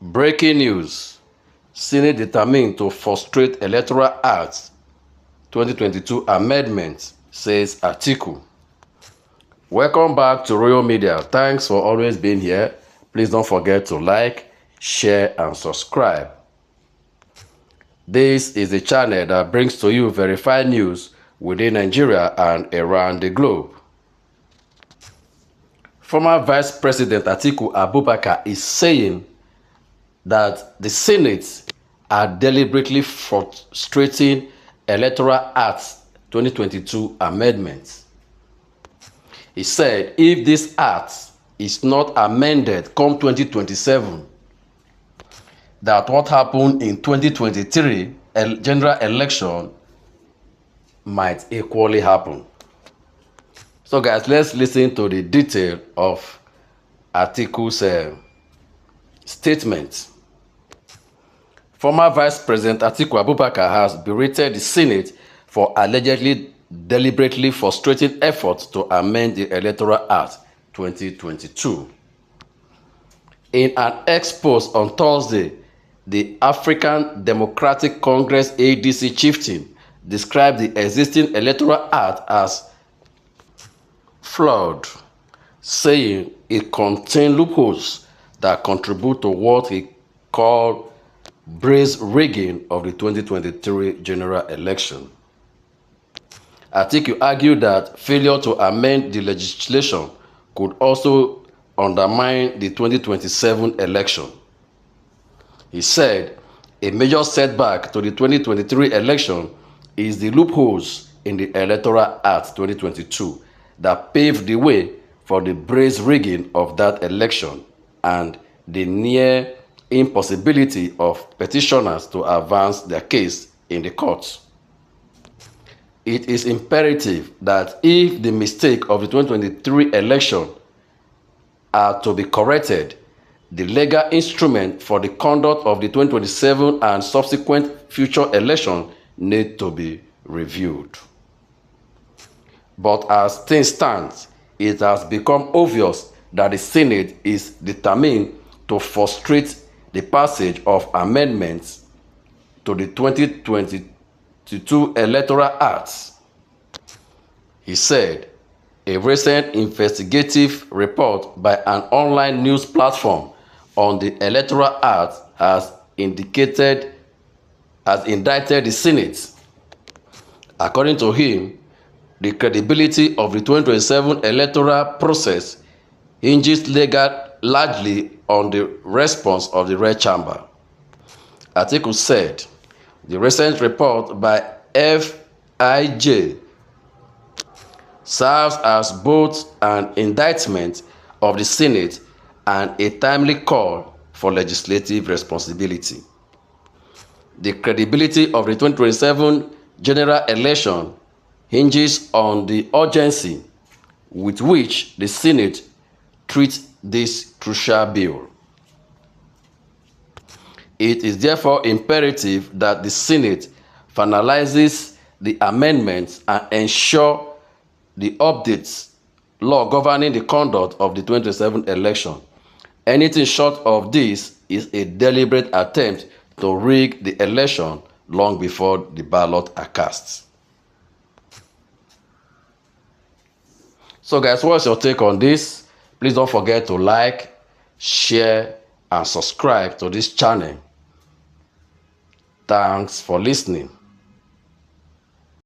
Breaking news. Senate determined to frustrate Electoral Act 2022 amendment, says Atiku. Welcome back to Royal Media. Thanks for always being here. Please don't forget to like, share, and subscribe. This is a channel that brings to you verified news within Nigeria and around the globe. Former Vice President Atiku Abubakar is saying that the Senate are deliberately frustrating Electoral Act 2022 amendments. He said if this act is not amended come 2027, that what happened in 2023 general election might equally happen. So guys, let's listen to the detail of Atiku's statement. Former Vice President Atiku Abubakar has berated the Senate for allegedly deliberately frustrating efforts to amend the Electoral Act 2022. In an expose on Thursday, the African Democratic Congress ADC chieftain described the existing Electoral Act as flawed, saying it contained loopholes that contribute to what he called brazen rigging of the 2023 general election. Atiku argued that failure to amend the legislation could also undermine the 2027 election. He said a major setback to the 2023 election is the loopholes in the Electoral Act 2022 that paved the way for the brazen rigging of that election and the near impossibility of petitioners to advance their case in the courts. It is imperative that if the mistake of the 2023 election are to be corrected, the legal instrument for the conduct of the 2027 and subsequent future election need to be reviewed. But as things stand, it has become obvious that the Senate is determined to frustrate the passage of amendments to the 2022 Electoral Act. He said a recent investigative report by an online news platform on the Electoral Act has indicted indicted the Senate. According to him, the credibility of the 2027 electoral process hinges largely on the response of the Red Chamber. Atiku said the recent report by FIJ serves as both an indictment of the Senate and a timely call for legislative responsibility. The credibility of the 2027 general election hinges on the urgency with which the Senate treats this crucial bill. It is therefore imperative that the Senate finalizes the amendments and ensure the updates law governing the conduct of the 2027 election. Anything short of this is a deliberate attempt to rig the election long before the ballot are cast. So guys, what's your take on this? Please don't forget to like, share, and subscribe to this channel. Thanks for listening.